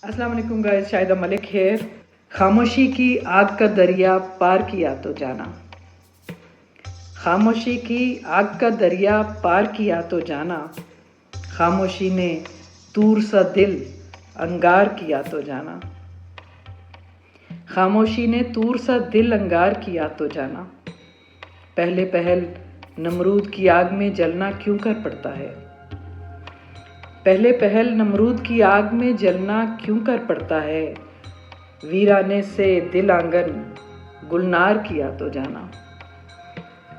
अस्सलाम वालेकुम guys, Shahida Malik hair. खामोशी की आग का दरिया पार किया तो जाना, खामोशी की आग का दरिया पार किया तो जाना, खामोशी ने दूर सा दिल अंगार किया तो जाना, खामोशी ने दूर सा दिल अंगार किया तो जाना। पहले पहल नमरूद की आग में जलना क्यों कर पड़ता है, पहले पहल नमरूद की आग में जलना क्यों कर पड़ता है। वीराने से दिल आंगन गुलनार किया तो जाना,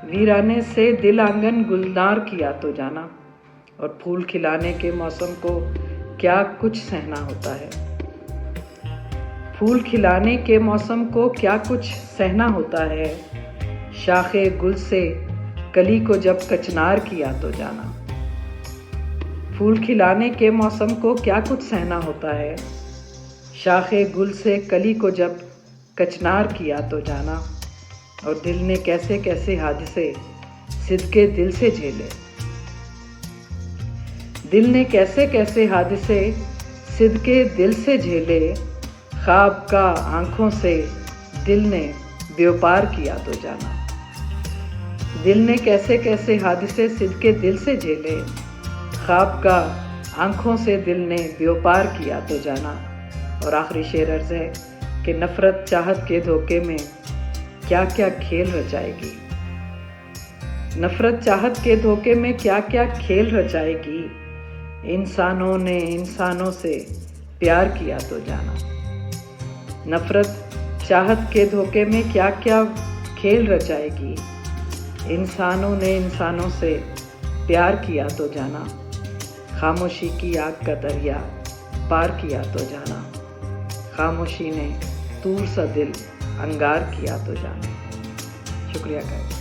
वीराने से दिल आंगन गुलनार किया तो जाना। और फूल खिलाने के मौसम को क्या कुछ सहना होता है, फूल खिलाने के मौसम को क्या कुछ सहना होता है। शाखे गुल से कली को जब कचनार किया तो जाना, फूल खिलाने के मौसम को क्या कुछ सहना होता है। शाखे गुल से कली को जब कचनार किया तो जाना। और दिल ने कैसे कैसे हादसे सिदके दिल से झेले, दिल ने कैसे कैसे हादसे सिदके दिल से झेले। ख्वाब का आंखों से दिल ने व्यापार किया तो जाना, दिल ने कैसे कैसे हादसे सिदके दिल से झेले। ख्वाब का आंखों से दिल ने व्यापार किया तो जाना। और आखिरी शेर अर्ज़ है कि नफ़रत चाहत के धोखे में क्या क्या खेल रचाएगी, नफ़रत चाहत के धोखे में क्या क्या खेल रचाएगी। इंसानों ने इंसानों से प्यार किया तो जाना, नफ़रत चाहत के धोखे में क्या क्या खेल रचाएगी। इंसानों ने इंसानों से प्यार किया तो जाना, खामोशी की आग का दरिया पार किया तो जाना, खामोशी ने दूर सा दिल अंगार किया तो जाना। शुक्रिया गाइस।